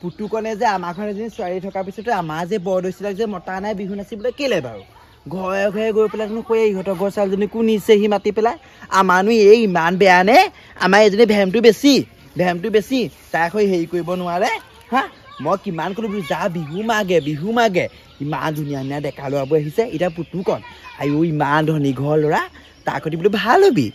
পুতুকনে যে আমাৰ ঘৰত এজনী ছোৱালী থকাৰ পিছতে আমাৰ যে বৰদৈচিলাক যে মতা নাই বিহু নাচিবলৈ কেলে বাৰু ঘৰে ঘৰে গৈ পেলাই কৈ ইহঁতৰ ঘৰ ছোৱালীজনী কোন নিছে সি মাতি পেলাই আমাৰনো এই ইমান বেয়া নে আমাৰ এজনী ভেমটো বেছি তাক হৈ হেৰি কৰিব নোৱাৰে হা মই কিমান ক'লো যা বিহু মাগে ইমান ধুনীয়া ধুনীয়া ডেকা ল'ৰাবোৰ আহিছে এতিয়া পুতুকন আইও ইমান ধনী ঘৰ ল'ৰা তাক বোলো ভাল হবি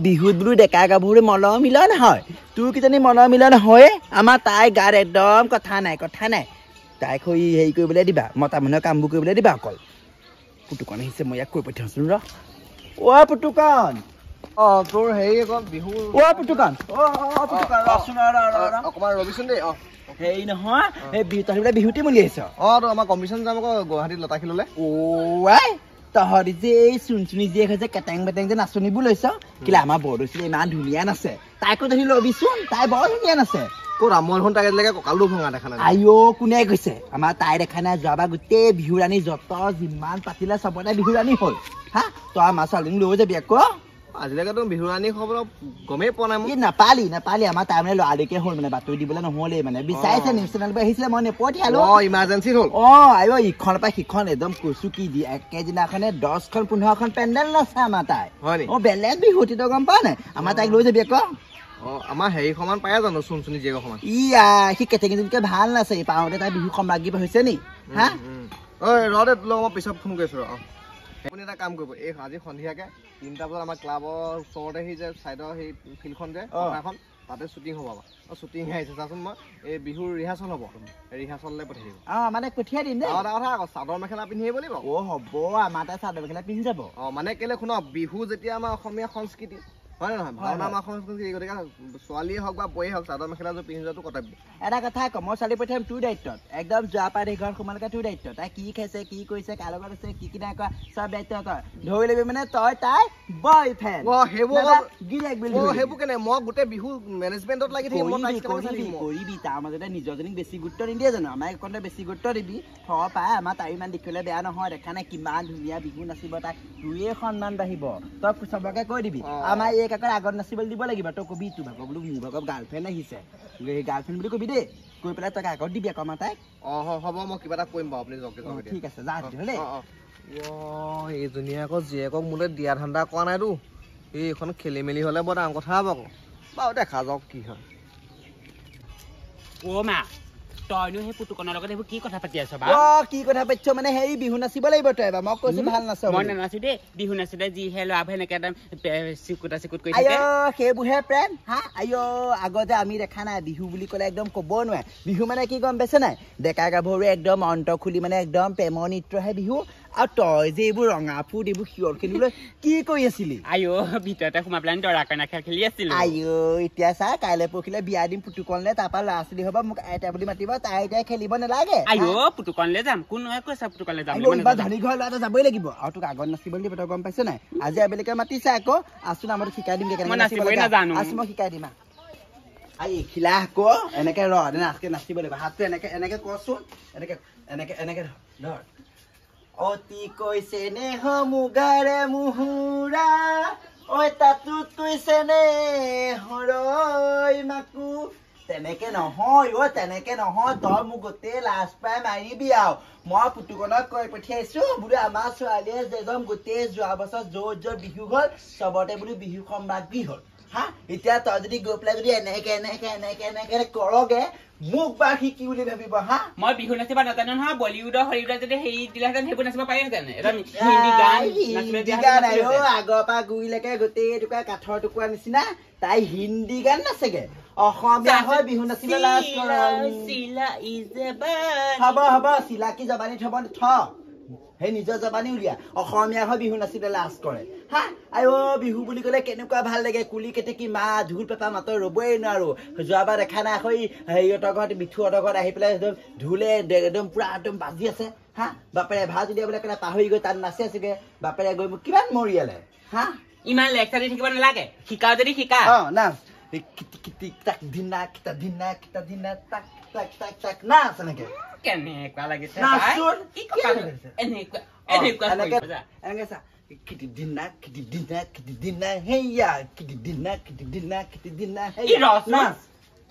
বিহুত বোলো ডেকা গাভৰুৰ মনৰ মিলন হয় তোৰ কিজানি মনৰ মিলন হয় আমাৰ তাই গাত একদম কথা নাই তাইক হৈ হেৰি কৰিবলৈ দিবা মতা মানুহৰ কামবোৰ কৰিবলৈ দিবা অকল পুতুকন আহিছে মই ইয়াক কৈ পঠিয়াওচোন ৰ পুতুকন তোৰ হেৰি আকৌ বিহু পুতুকন অকমান ৰবিচোন দেই হেৰি নহয় এই বিহু তহঁতি বিহুটি মলি আহিছ তো আমাৰ কম্পিটিশ্যন যাম আকৌ গুৱাহাটীত লতাশিললৈ তহঁতি যে এই চুনচুনি জীয়েক যে কেটেং বেটেং যে নাচনিবোৰ লৈছ কেলে আমাৰ বৰদৈচিলে ইমান ধুনীয়া নাচে তাইকো তহঁতি লবিচোন তাই বৰ ধুনীয়া নাচে ৰামমোহন তাকে লেগে কঁকালো ভঙা দেখা নাই আইও কোনে কৈছে আমাৰ তাই দেখা নাই যোৱাবাৰ গোটেই বিহু ৰাণী যত যিমান পাতিলে চবতে বিহু ৰাণী হ'ল হা তই আমাৰ ছোৱালীজনী লৈ যাবি আকৌ আজিলৈকে তো বিহু ৰাণী খবৰ গমেই পোৱা নাই মই নাপালি আমাৰ তাই মানে লৰালৰিকে হ'ল মানে বাতৰি দিবলৈ নহ'লেই মানে বিচাৰিছে নিউজ চেনেলবোৰ আহিছিলে মই নপঠিয়ালো ইমাৰ্জেঞ্চি হ'ল আইও ইখনৰ পৰা সিখন একদম কৈছো কি দি একেদিনাখনে 10খন 15খন পেণ্ডেল নাচে আমাৰ তাই বেলেগ বিহুতি তই গম পাৱ নাই আমাৰ তাইক লৈ যাবি আকৌ আমাৰ হেৰি সমান পায় জানো চুনচুনি জীয়েক সমান সি কেটেঙিজনীকে ভাল নাচে পাওঁতে তাই বিহু সম্ৰাজ্ঞী হৈছে নি হা ৰ দে তোলৈ মই পিছত ফোন কৰিছো আপুনি এটা কাম কৰিব এই আজি সন্ধিয়াকে 3টা বজাত আমাৰ ক্লাবৰ ওচৰতে সেই যে চাইডৰ সেই ফিল্ডখন যে এখন তাতে শ্বুটিং হ'ব শ্বুটিং আহিছে চাচোন মই এই বিহুৰ ৰিহাৰ্চল হ'ব ৰিহাৰ্চললৈ পঠিয়াই দিব মানে পঠিয়াই দিম দেই কথা আকৌ চাদৰ মেখেলা পিন্ধি আহিব লাগিব হ'ব আমাৰ তাই চাদৰ মেখেলা পিন্ধি যাব মানে কেলে শুনক বিহু যেতিয়া আমাৰ অসমীয়া সংস্কৃতি হয় নহয় ভাওনা আমাৰ সংস্কৃতি গতিকে ছোৱালীয়ে হওক বা বয়ে হওক চাদৰ মেখেলাযোৰ পিন্ধি যোৱাটো কৰ্তব্য এটা কথা আকৌ মই ছোৱালী পঠিয়াম তোৰ দায়িত্বত একদম যোৱা পাই ঘৰত সোমালকে তোৰ দায়িত্ব তাই কি খাইছে কি কৰিছে কাৰ লগত আছে কি নাই কৰা চব দায়িত্ব তই ধৰি লবি মানে তই তাই বয়ফ্ৰেণ্ড সেইবোৰ কেনে মই গোটেই বিহু মেনেজমেণ্টত লাগি থাকিম কৰিবি তাৰ মাজতে নিজৰজনীক বেছি গুৰুত্ব নিদিয়ে জানো আমাৰ একণতে বেছি গুৰুত্ব দিবি পাই আমাৰ তাই ইমান দেখিবলৈ বেয়া নহয় দেখা নাই কিমান ধুনীয়া বিহু নাচিব তাই তোৰে সন্মান বাঢ়িব তই চবকে কৈ দিবি আমাৰ এই আগত নাচিবলৈ দিব লাগিব তই কবি তোৰ ভাগৰ বোলো মোৰ ভাগৰ গাৰ্লফ্ৰেণ্ড আহিছে গাৰ্লফ্ৰেণ্ড বুলি কবি দেই কৈ পেলাই তই আগত দিবি আকৌ আমাৰ তাইক হ'ব মই কিবা এটা কৰিম বাৰু আপুনি ঠিক আছে যা দেই এইজনীয়ে আকৌ জীয়েকক মোলৈ দিয়া ধান্দা কৰা নাইতো এইখন খেলি মেলি হ'লে বৰ ডাঙৰ কথা হ'ব আকৌ বাৰু দেখা যাওক কি হয় মা তইনো সেই পুতুকনৰ লগত এইবোৰ কি কথা পাতি আছ কি কথা পাতিছ মানে হেৰি বিহু নাচিব লাগিব তই এবাৰ মই কৈছো ভাল নাচ মই নানাচো দেই বিহু নাচোতে যিহে ল'ৰাবোৰ এনেকে একদম চিকুটা কৰি থাকে সেইবোৰহে প্ৰেম হা আগতে আমি দেখা নাই বিহু বুলি ক'লে একদম ক'ব নোৱাৰে বিহু মানে কি গম পাইছে নাই ডেকা গাভৰু একদম অন্ত খুলি মানে একদম প্ৰেমৰ নৃত্যহে বিহু আৰু তই যে এইবোৰ ৰঙা ফুট এইবোৰ শিৱৰ খেলিবলৈ কি কৰি আছিলি ভিতৰতে সোমাই পেলাই দৰা কইনা খেলি আছিলো এতিয়া চা কাইলৈ পৰহিলে বিয়া দিম পুতুকনলে তাৰপৰা ল'ৰা ছোৱালী হ'ব মোক আইতা বুলি মাতিব তাই এতিয়া খেলিব নালাগে পুতুকনলে যাম কোন নহয় কৈছা পুতুকনলে যাম ধনী ঘৰ ল'ৰা এটা যাবই লাগিব আৰু তোক আগত নাচিবলৈ দিব তই গম পাইছ নাই আজি আবেলিকে মাতিছে আকৌ আছো না মই শিকাই দিম মই শিকাই দিম খিলা আকৌ এনেকে আজকে নাচিব লাগিব হাতটো এনেকে কচোন এনেকে ধৰ অতি কৈছে নে মুগাৰে মুহুৰা তাতো কৈছে নে হৰৈ মাকু তেনেকে নহয় তই মোক গোটেই লাজ পাই মাৰিবি আৰু মই পুতুকনক কৈ পঠিয়াইছো বোলো আমাৰ ছোৱালীয়ে যেজন গোটেই যোৱা বছৰ য'ত বিহু হ'ল চবতে বোলো বিহু সম্ৰাজ্ঞী হ'ল হা এতিয়া তই যদি গৈ পেলাই যদি এনেকে কৰগে মোক বা শিকি বুলি ভাবিব হা মই বিহু নাচিব নাজানো নহয় বলিউডৰ হলিউডৰ যদি হেৰি দিলেহেঁতেন সেইবোৰ নাচিব পাৰিহেঁতেন আগৰ পৰা গুৰিলৈকে গোটেই টুকুৰা কাঠৰ টুকুৰা নিচিনা তাই হিন্দী গান নাচেগে অসমীয়া হয় বিহু নাচিলে লাজ হ'ব চিলাকি জবানী থ সেই নিজৰ জবানী উলিয়া অসমীয়া হয় বিহু নাচিলে লাজ কৰে হা বিহু বুলি ক'লে কেনেকুৱা ভাল লাগে কুলি কেতেকী মা ঢোল পেপা মাতৰ ৰবই নোৱাৰো যোৱাবাৰ দেখা নাই হেৰিহঁতৰ ঘৰত মিঠুহঁতৰ ঘৰত আহি পেলাই একদম ঢোলে একদম পুৰা একদম বাজি আছে হা বাপেৰে ভাত উলিয়াবলৈ কেনে পাহৰি গৈ তাত নাচি আছেগে বাপেৰে গৈ মোক কিমান মৰিয়ালে হা ইমান লেকচাৰ দি থাকিব নালাগে শিকাও যদি শিকা নাচ নাচ এনেকে কেনেকুৱা লাগিছে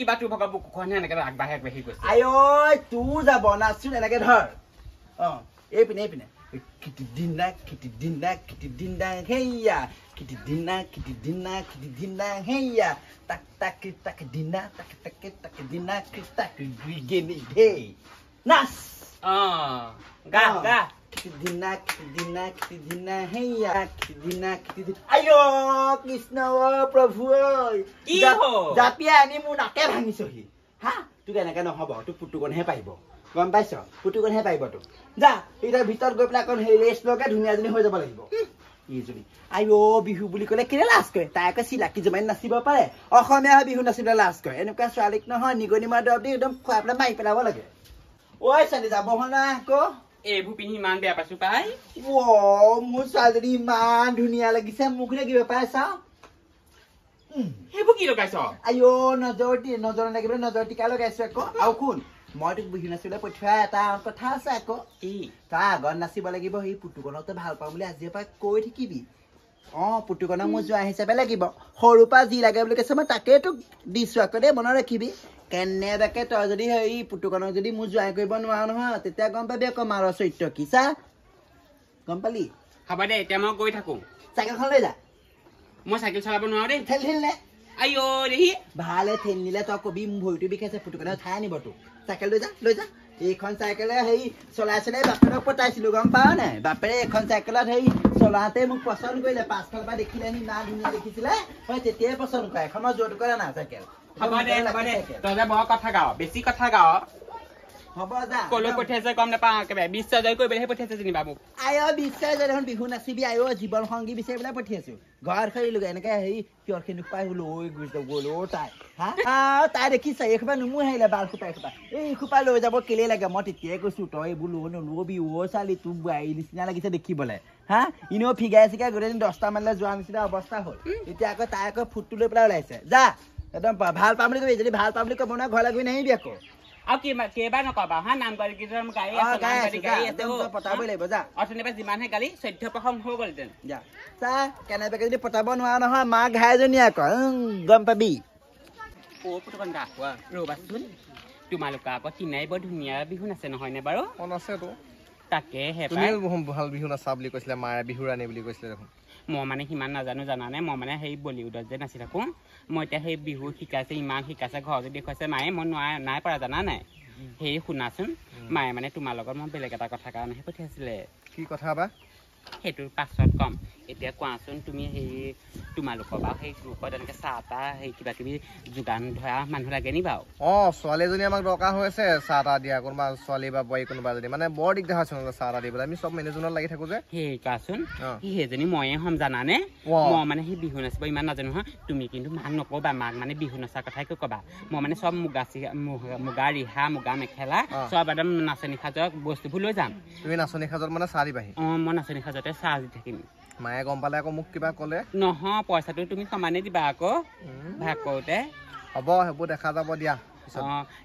কিবা তোৰ ভাগৰ বুকুখনহে এনেকে আগবাঢ়ি গৈছে আই ঐ তোৰ যাব নাচোন এনেকে ধৰ এইপিনে কিটি দিনা হেইয়া কিটি দিনা হেইয়া তাক দিনা তাক দিনা গেনি হেই নাচ গা দিনা হেইয়া দিনা আইঅ কৃষ্ণ প্ৰভু জাপিয়া আনি মোৰ নাকে ভাঙিছহি হা তোক এনেকে নহব তোক পুতুকণহে পাৰিব গম পাইছ পুতুকণহে পাৰিব তোক যা এতিয়া ভিতৰত গৈ পেলাই অকণ সেই ৰেষ্ট লগে ধুনীয়াজনী হৈ যাব লাগিব ইজনী আইঅ বিহু বুলি ক'লে কেলে লাজ কৰে তাই আকৌ চিলাকি জমাই নাচিব পাৰে অসমীয়া বিহু নাচিবলৈ লাজ কৰে এনেকুৱা ছোৱালীক নহয় নিগনি মাৰ দৰৱ দি একদম খুৱাই পেলাই মাৰি পেলাব লাগে ঐ ছোৱালী যাব হ'ল না আকৌ এইবোৰ পিন্ধি ইমান বেয়া পাইছো পাই মোৰ ছোৱালীজনী ইমান ধুনীয়া লাগিছে মোক লাগিব পাই চাওঁ সেইবোৰ কি লগাইছ আইঅ নজৰ লাগিব নজৰ টিকা লগাইছো আকৌ আৰু শুন মই তোক বিহু নাচিবলৈ পঠিওৱা এটা কথা আছে আকৌ তই আগত নাচিব লাগিব সেই পুতুকণক তই ভাল পাওঁ বুলি আজিৰ পৰা কৈ থাকিবি পুতুকণক মোৰ জোঁৱাই হিচাপে লাগিব সৰুৰ পৰা যি লাগে বুলি কৈছে মই তাকেই তোক দিছো আকৌ দেই মনত ৰাখিবি কেনেবাকে তই যদি হেৰি পুতুকণক যদি মোৰ জোঁৱাই কৰিব নোৱাৰ নহয় তেতিয়া গম পাবি আকৌ মাৰৰ চৰিত্ৰ কি চা গম পালি হ'ব দে এতিয়া মই গৈ থাকো চাইকেলখন লৈ যা মই চাইকেল চলাব নোৱাৰো দেই ঠেল নে আইঅ দেহি ভালে ঠেল নিলে তই কবি মোৰ ভৰিটো বিষাইছে পুতুকণে উঠাই আনিব তোক চাইকেল লৈ যা এইখন চাইকেলে হেৰি চলাই বাপেৰক পতাইছিলো গম পাৱ নাই বাপেৰে এখন চাইকেলত হেৰি চলাওঁতে মোক পচন্দ কৰিলে পাছফালৰ পৰা দেখিলে ইমান ধুনীয়া দেখিছিলে মই তেতিয়াই পচন্দ কৰা এখন মই জোৰ কৰা না চাইকেল হ'ব দে তই যে বৰ কথা গাৱ বেছি কথা গাৱ হ'ব যা কলৈ পঠিয়াইছে গম নাপাওঁ একেবাৰে বিশ্বাস কৰিবলৈহে পঠিয়াইছে যেনিবা মোক আইঅ বিশ্বাস দেখোন বিহু নাচিবি আইঅ জীৱন সংগী বিচাৰি পেলাই পঠিয়াইছো ঘৰত খেলিলোগে এনেকে হেৰি কিয়ৰ খিনি পাই লৈ গ'ল তাই তাই দেখিছে এইসোপা নুমুৰ আহিলে বাল সোপা এসোপা এইসোপা লৈ যাব কেলে লাগে মই তেতিয়াই কৈছো তই এইবোৰ নলবি ছোৱালী তোৰ বোৱাৰী নিচিনা লাগিছে দেখিবলৈ হা এনেও ফিগাই চিগাই গোটেই 10টা মানলৈ যোৱা নিচিনা অৱস্থা হ'ল এতিয়া আকৌ তাই আকৌ ফুটটো লৈ পেলাই ওলাইছে যা একদম ভাল পাম বুলি কবি যদি ভাল পাম বুলি ক'ব নহয় ঘৰলৈ গৈ নাহিবি আকৌ আৰু কেইবাৰ নকবা হা নামঘৰ কেইজন গাড়ী আছে পতাবই লাগিব যা অথনিবাৰ যিমানহে গালি 14 প্ৰসং হৈ গ'লহেঁতেন যা চা কেনেবাকে যদি পতাব নোৱাৰা নহয় মা ঘাইজনী আকৌ গম পাবি পুতুকণ গা ৰ'বাচোন তোমালোকৰ আকৌ তিনাই বৰ ধুনীয়া বিহু নাচে নহয়নে বাৰু আছেতো তাকে ভাল বিহু নাচা বুলি কৈছিলে মায়ে বিহু ৰাণী বুলি কৈছিলে দেখোন মই মানে সিমান নাজানো জানানে মই মানে সেই বলিউডত যে নাচি থাকো মই এতিয়া সেই বিহু শিকাইছে ইমান শিকাইছে ঘৰতে দেখুৱাইছে মায়ে মই নাই পৰা জানা নাই সেই শুনাচোন মায়ে মানে তোমাৰ লগত মই বেলেগ এটা কথা কাৰণেহে পঠিয়াইছিলে কি কথা বা সেইটোৰ পাছত কম এতিয়া কোৱাচোন তুমি সেই তোমালোকৰ বাৰু সেই গ্ৰুপত এনেকে চাহ তাহ সেই কিবা কিবি যোগান ধৰা মানুহ লাগে নি বাৰু ছোৱালী এজনী আমাক দৰকাৰ হৈ আছে চাহ তাহ দিয়া কোনোবা ছোৱালী বা বোৱাৰী কোনোবা যদি মানে বৰ দিগদাৰ হৈছে চাহ তাহ দিবলৈ আমি চব মেনেজমেণ্টত লাগি থাকো যে সেই কোৱাচোন সেইজনী ময়ে হ'ম জানানে মই মানে সেই বিহু নাচিব ইমান নাজানো নহয় তুমি কিন্তু মাক নকবা মাক মানে বিহু নচাৰ কথাই কবা মই মানে চব মুগা ৰিহা মুগা মেখেলা চব একদম নাচনী সাজৰ বস্তুবোৰ লৈ যাম তুমি নাচনী সাজত মানে চাহ দিবাহি মই নাচনী সাজতে চাহ দি থাকিম মায়ে গম পালে আকৌ মোক কিবা ক'লে নহয় পইচাটো তুমি সমানে দিবা আকৌ ভাগ কৰোঁতে হ'ব সেইবোৰ দেখা যাব দিয়া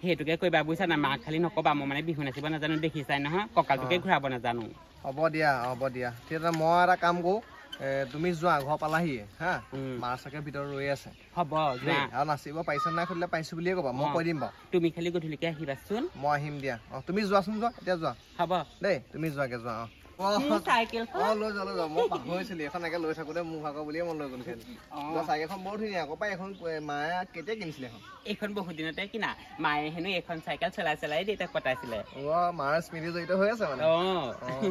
সেইটোকে কৰিবা বুজিছা না মাক খালি নকবা মই মানে বিহু নাচিব নাজানো দেখিছাই নহয় কঁকালটোকে ঘূৰাব নাজানো হ'ব দিয়া ঠিক আছে মই এটা কাম কৰোঁ তুমি যোৱা ঘৰ পালাহি হা মাৰ চাগে ভিতৰত ৰৈ আছে হ'ব আৰু নাচিব পাৰিছা নাই সুধিলে পাৰিছো বুলিয়ে ক'বা মই কৈ দিম বাৰু তুমি খালি গধূলিকে আহিবাচোন মই আহিম দিয়া তুমি যোৱাচোন যোৱা এতিয়া যোৱা হ'ব দেই তুমি যোৱাকে যোৱা চাইকেলখন মই পাহৰিছিলো এখন একে লৈ থাকোতে মোৰ ভাগৰ বুলিয়ে মন লৈ গ'ল চাইকেলখন বৰ ধুনীয়া আকৌ পাই এখন মায়ে কেতিয়া কিনিছিলে এইখন বহুত দিনতে কিনা মায়ে হেনো এইখন চাইকেল চলাই দেউতাক পতাইছিলে মাৰ স্মৃতি জড়িত হৈ আছে মানে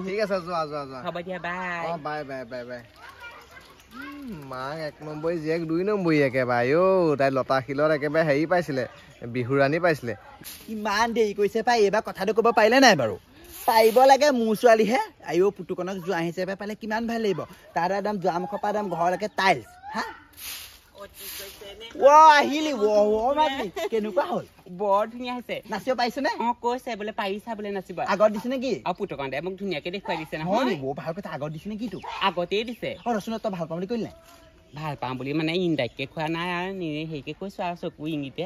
ঠিক আছে যোৱা হ'ব দিয়া বাই বাই মাক 1 নম্বৰী জীয়েক 2 নম্বৰী একেবাৰে তাই লতা শিলত একেবাৰে হেৰি পাইছিলে বিহু ৰাণী পাইছিলে ইমান দেৰি কৰিছে পাই এইবাৰ কথাটো ক'ব পাৰিলে নাই বাৰু পাৰিব লাগে মোৰ ছোৱালীহে আইঅ পুতুকণক জোঁৱাই হিচাপে পালে কিমান ভাল লাগিব তাৰ একদম যোৱামুখৰ পৰা একদম ঘৰলৈকে টাইলছ হা আহিলি কেনেকুৱা হ'ল বৰ ধুনীয়া হৈছে নাচিব পাৰিছে নে কৈছে বোলে পাৰিছা বোলে নাচিব আগত দিছে নেকি আৰু পুতুকণ দে মোক ধুনীয়াকে দেখুৱাই দিছে নহয় ভাল কথা আগত দিছে নেকি তোক আগতেই দিছে ৰচোন তই ভাল পাওঁ বুলি কৰিলি নাই ভাল পাওঁ বুলি মানে ইনডাইৰেক্টকে খোৱা নাই আৰু হেৰিকে কৈছো আৰু চকু ইংগিতে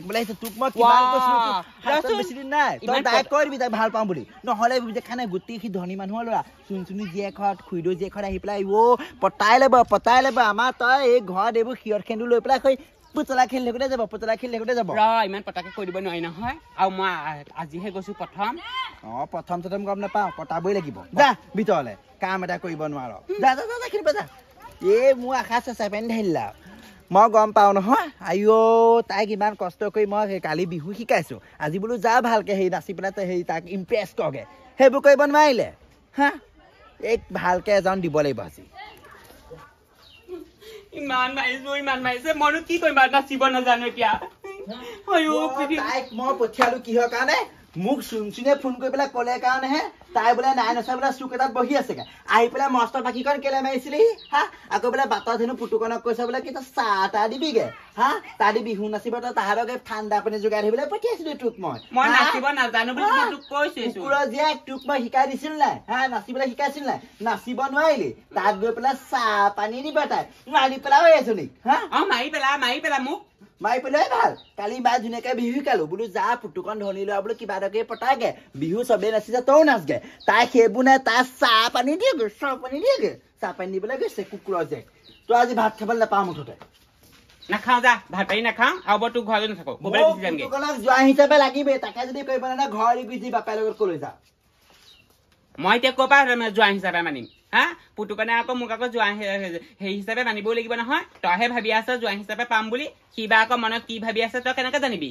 বোলে তোক মই কিমান কৈছিলো বেছি দিন নাই তই ডাইৰেক্ট কৈ দিবি তাই ভাল পাওঁ বুলি নহ'লে দেখা নাই গোটেই সি ধনী মানুহৰ ল'ৰা চুনচুনি জীয়েকহঁত খুইদৌ জীয়েকহঁত আহি পেলাই পতাই ল'ব আমাৰ তই এই ঘৰত এইবোৰ সিহঁত খেন্দু লৈ পেলাই পুতলা খেলি থাকোঁতে যাব ৰ ইমান পতাকে কৈ দিব নোৱাৰি নহয় আৰু মই আজিহে গৈছো প্ৰথম প্ৰথম গম নাপাওঁ পতাবই লাগিব যা ভিতৰলে কাম এটা কৰিব নোৱাৰ যা খেলিব যা মোৰ আশা চেঁচা পানী ঢালিলা মই গম পাওঁ নহয় আইঅ তাইক ইমান কষ্ট কৰি মই কালি বিহু শিকাইছোঁ আজি বোলো যা ভালকে হেৰি নাচি পেলাই হেৰি তাক ইমপ্ৰেছ কৰগে সেইবোৰ কৰিব নোৱাৰিলে হা এক ভালকে এজন দিব লাগিব আজি ইমান মাৰিছে মইনো কি কৰিম নাচিব নাজানো এতিয়া তাইক মই পঠিয়ালো কিহৰ কাৰণে মোক চুনচুনে ফোন কৰি পেলাই ক'লে কাৰণেহে তাই বোলে নাই নচা বোলে চুক এটাত বহি আছেগে আহি পেলাই মস্ত বাকীখন কেলে মাৰিছিলি হা আকৌ বোলে বাটত হেনো পুতুকনক কৈছে বোলে কি তই চাহ তাহ দিবিগে হা তাহাঁতি বিহু নাচিব তই তাহাঁতকে ঠাণ্ডা পানী যোগাই ধৰিবলৈ পঠিয়াইছিলো তোক মই নাচিব নাজানো বুলি তোক কৈছো কুকুৰৰ জীয়াক তোক মই শিকাই দিছিল নাই হা নাচিবলৈ শিকাইছিল নাই নাচিব নোৱাৰিলি তাত গৈ পেলাই চাহ পানী দিব তাই মাৰি পেলাই হৈ আছো নেকি হা মাৰি পেলা মোক মাৰি পেলাই ভাল কালি বাই ধুনীয়াকে বিহু শিকালো বোলো যা পুতুকন ধনী লোৱা বোলো কিবা এটাকে পতাগে বিহু চবেই নাচিছে তও নাচগে তাই সেইবোৰ নাই তাই চাহ পানী দিয়েগে চাহ পানী দিবলৈ গৈছে কুকুৰৰ যে তই আজি ভাত খাবলৈ নাপাওঁ মুঠতে নাখাওঁ যা ভাত পানী নাখাওঁ আৰু তোক ঘৰলৈ নাথাকো পুতুকনক যোৱা হিচাপে লাগিবই তাকে যদি কৰিব নানে ঘৰ গুচি বাপাৰ লগত কলৈ যা মই এতিয়া ক'ৰ পৰা যোৱা হিচাপে মানিম হা পুতুকনে আকৌ মোক আকৌ যোৱা সেই হিচাপে মানিবই লাগিব নহয় তইহে ভাবি আছ যোৱা হিচাপে পাম বুলি কিবা আকৌ মনত কি ভাবি আছে তই কেনেকে জানিবি